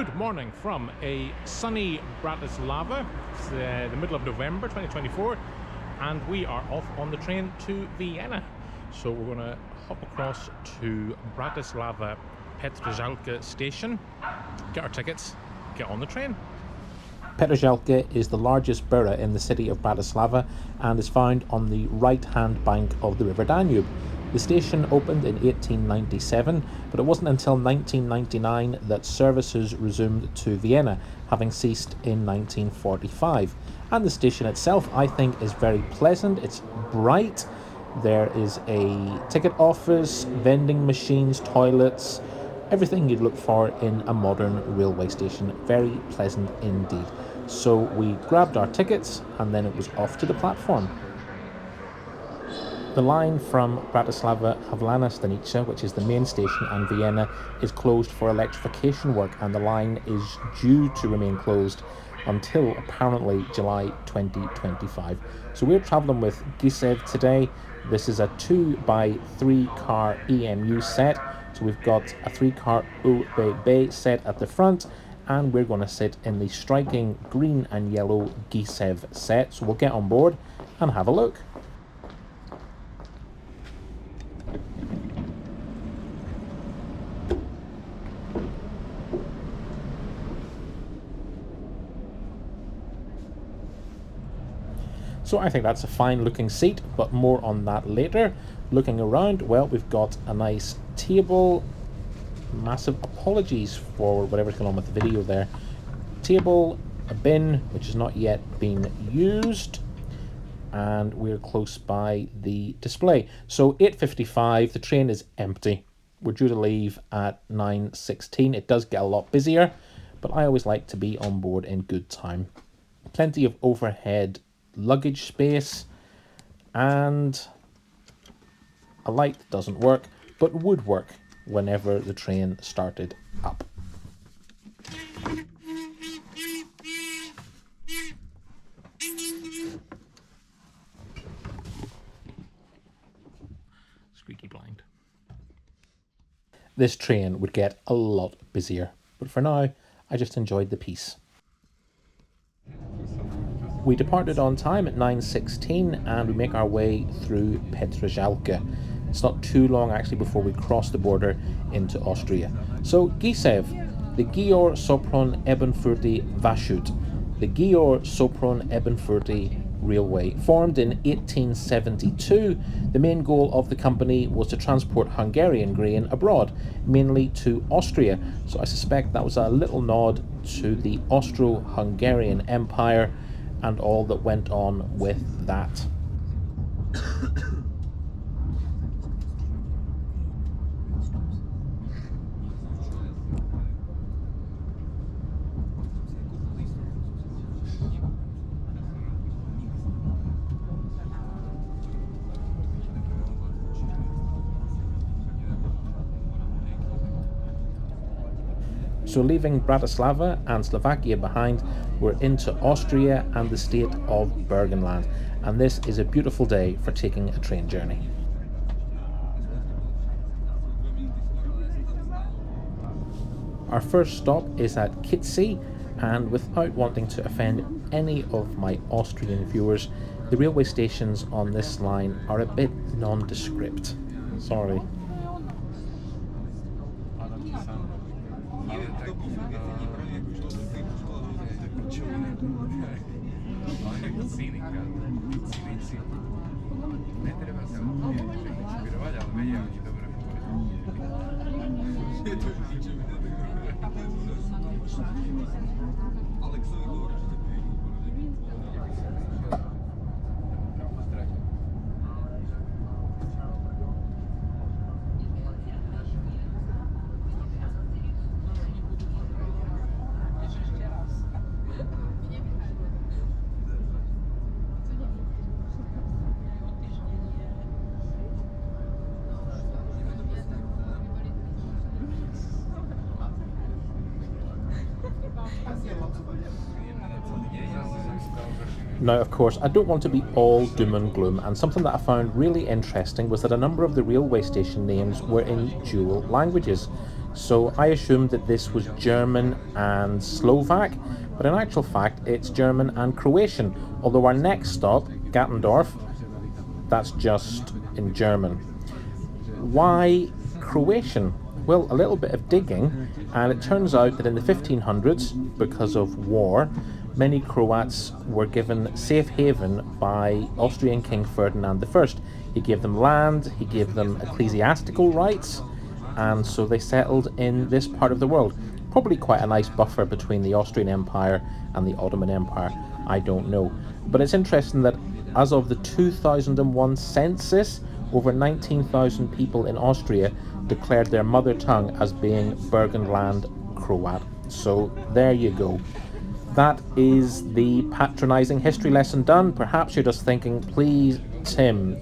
Good morning from a sunny Bratislava. It's the middle of November 2024 and we are off on the train to Vienna. So we're going to hop across to Bratislava Petržalka station, get our tickets, get on the train. Petržalka is the largest borough in the city of Bratislava and is found on the right-hand bank of the River Danube. The station opened in 1897, but it wasn't until 1999 that services resumed to Vienna, having ceased in 1945. And the station itself, I think, is very pleasant. It's bright. There is a ticket office, vending machines, toilets, everything you'd look for in a modern railway station. Very pleasant indeed. So we grabbed our tickets and then it was off to the platform. The line from Bratislava Hlavna, which is the main station, and Vienna is closed for electrification work, and the line is due to remain closed until apparently July 2025. So we're travelling with GySEV today. This is a 2x3 car EMU set. So we've got a 3-car OBB set at the front, and we're going to sit in the striking green and yellow GySEV set. So we'll get on board and have a look. So I think that's a fine looking seat, but more on that later. Looking around, well, we've got a nice table. Massive apologies for whatever's going on with the video there. Table, a bin, which has not yet been used. And we're close by the display. So 8:55, the train is empty. We're due to leave at 9:16. It does get a lot busier, but I always like to be on board in good time. Plenty of overhead luggage space, and a light that doesn't work but would work whenever the train started up. Squeaky blind. This train would get a lot busier, but for now I just enjoyed the peace. We departed on time at 9:16 and we make our way through Petržalka. It's not too long actually before we cross the border into Austria. So GySEV, the Győr Sopron Ebenfurti Vasút, the Győr Sopron Ebenfurti Railway. Formed in 1872, the main goal of the company was to transport Hungarian grain abroad, mainly to Austria. So I suspect that was a little nod to the Austro-Hungarian Empire and all that went on with that. So leaving Bratislava and Slovakia behind, we're into Austria and the state of Burgenland, and this is a beautiful day for taking a train journey. Our first stop is at Kitzi, and without wanting to offend any of my Austrian viewers, the railway stations on this line are a bit nondescript. Sorry. Now, of course, I don't want to be all doom and gloom, and something that I found really interesting was that a number of the railway station names were in dual languages. So I assumed that this was German and Slovak, but in actual fact it's German and Croatian, although our next stop, Gattendorf, that's just in German. Why Croatian? Well, a little bit of digging, and it turns out that in the 1500s, because of war, many Croats were given safe haven by Austrian King Ferdinand I. He gave them land, he gave them ecclesiastical rights, and so they settled in this part of the world. Probably quite a nice buffer between the Austrian Empire and the Ottoman Empire, I don't know. But it's interesting that as of the 2001 census, over 19,000 people in Austria declared their mother tongue as being Burgenland Croat. So there you go. That is the patronising history lesson done. Perhaps you're just thinking, please, Tim,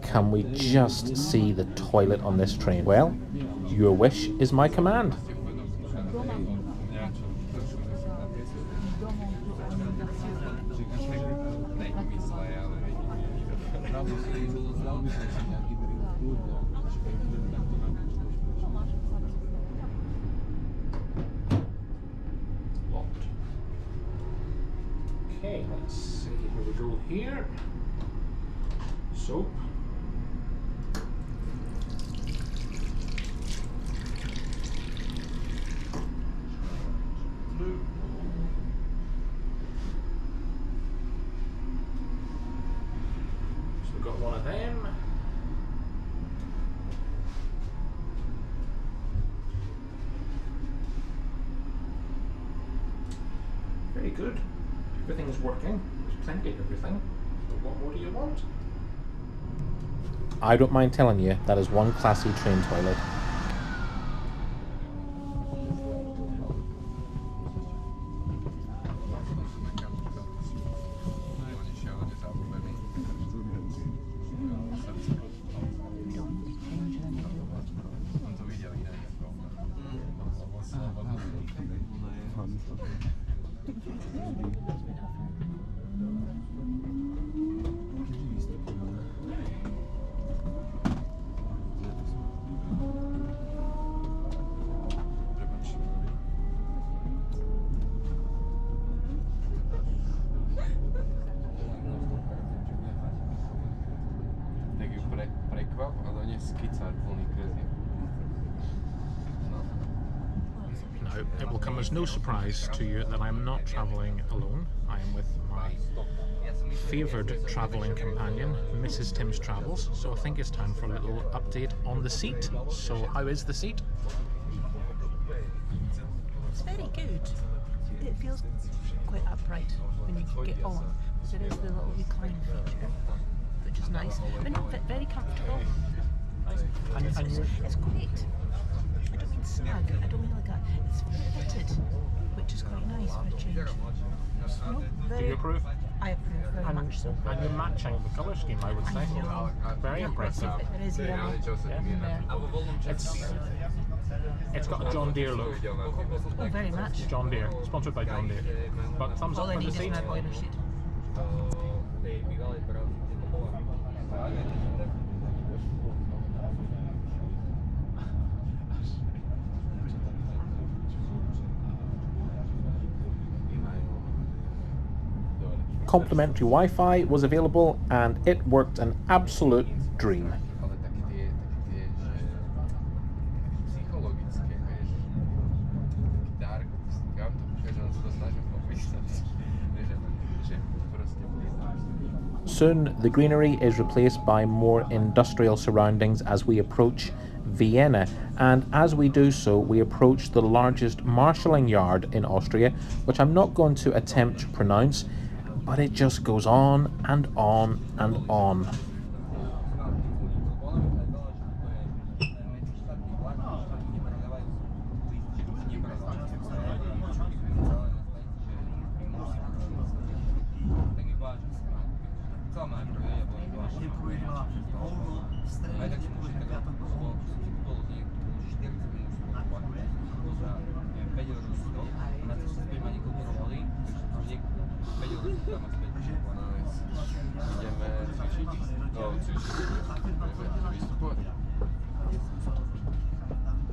can we just see the toilet on this train? Well, your wish is my command. Okay, let's see, here we go here. Soap. So we've got one of them. Very good. Everything is working. There's plenty of everything. So what more do you want? I don't mind telling you, that is one classy train toilet. Now, it will come as no surprise to you that I'm not travelling alone. I am with my favoured travelling companion, Mrs. Tim's Travels. So I think it's time for a little update on the seat. So how is the seat? It's very good. It feels quite upright when you get on, because there is the little recline feature, which is nice. And very comfortable. It's great. I don't mean snug, I don't mean like that. It's fitted, which is quite nice for a change. No, Do you approve? I approve very much so. And you're matching the colour scheme, I would say. Very impressive. There is yellow in there. It's got a John Deere look. Oh, very much. John Deere, sponsored by John Deere. But thumbs All up I for need the is seat. my boiler sheet. Complimentary Wi-Fi was available and it worked an absolute dream. Soon the greenery is replaced by more industrial surroundings as we approach Vienna, and as we do so we approach the largest marshalling yard in Austria, which I'm not going to attempt to pronounce, but it just goes on and on and on.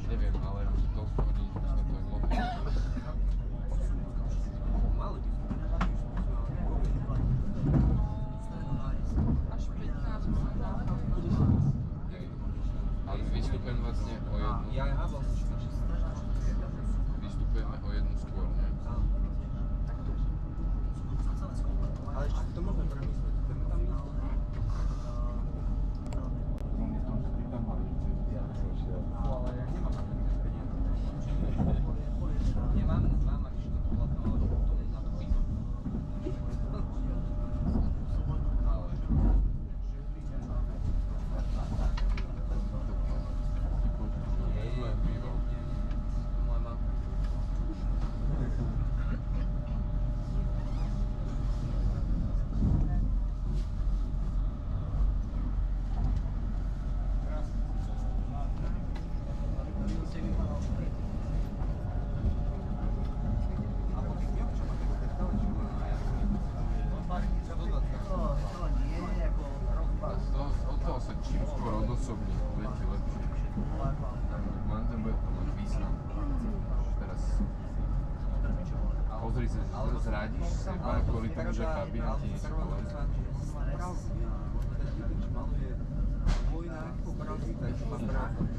Nie wiem, ale to Vystupujeme o jednu skôr, ne? Ale ešte to môžeme premyslieť. Ale ja nemám na peniaze. Nemám, až to platno, ale potom na to víno. Pozri sa, zradíš seba kvôli tomu, že kabína ti nie sú povolené.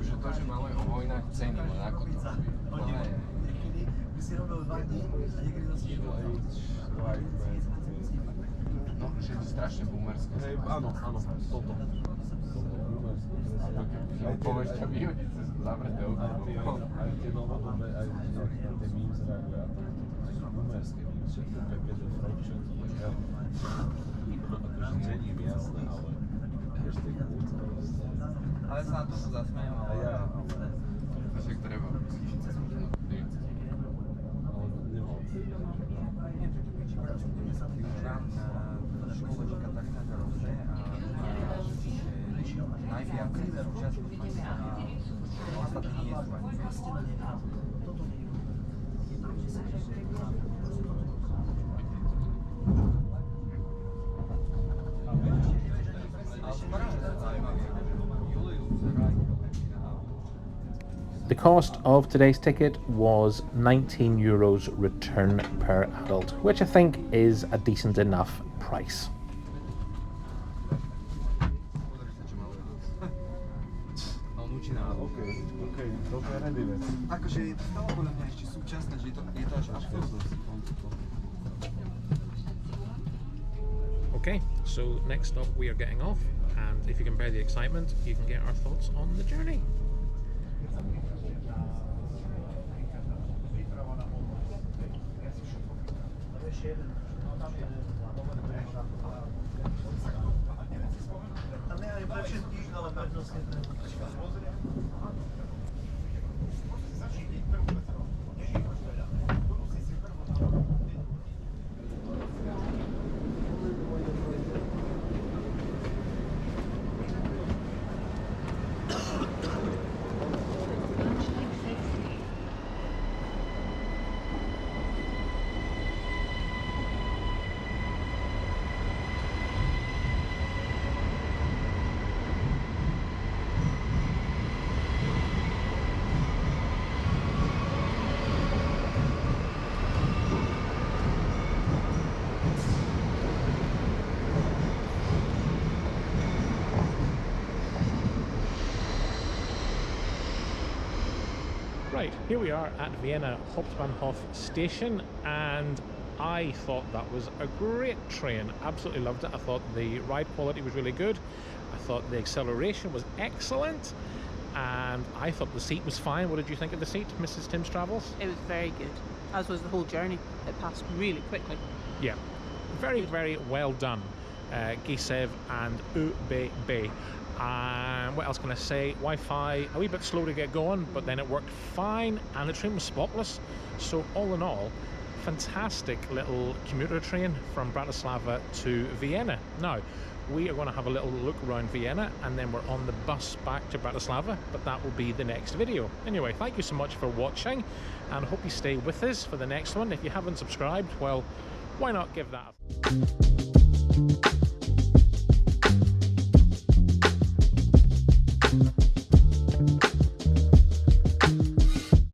Že to, že maluje o vojnách ceny, len ako to robí. By si robil 2 dní a niekedy zase jedno. No, že je to strašne boomerské. Áno, toto. Povieš ťa vyhodiť cez zavreté okno. Aj tie novodobé, aj tie memes reagujú. Boomerské memes, že to je Peter Fraction, to je akože cením, jasné, ale ešte kľúd. Ale sa na to sa zasmejem. A ja, Však treba. ale nemal. Najviac súčasných ostatní nie sú ani. The cost of today's ticket was €19 return per adult, which I think is a decent enough price. Okej, to je ready vec. Akože je to podľa mňa ešte súčasné, že je to až Okay, so next stop we are getting off, and if you can bear the excitement, you can get our thoughts on the journey. Right, here we are at Vienna Hauptbahnhof station, and I thought that was a great train. Absolutely loved it. I thought the ride quality was really good. I thought the acceleration was excellent, and I thought the seat was fine. What did you think of the seat, Mrs. Tim's Travels? It was very good, as was the whole journey. It passed really quickly. Yeah, very, very well done. GySEV and ÖBB. What else can I say? Wi-Fi, a wee bit slow to get going, but then it worked fine, and the train was spotless. So all in all, fantastic little commuter train from Bratislava to Vienna. Now, we are going to have a little look around Vienna, and then we're on the bus back to Bratislava, but that will be the next video. Anyway, thank you so much for watching, and I hope you stay with us for the next one. If you haven't subscribed, well, why not give that a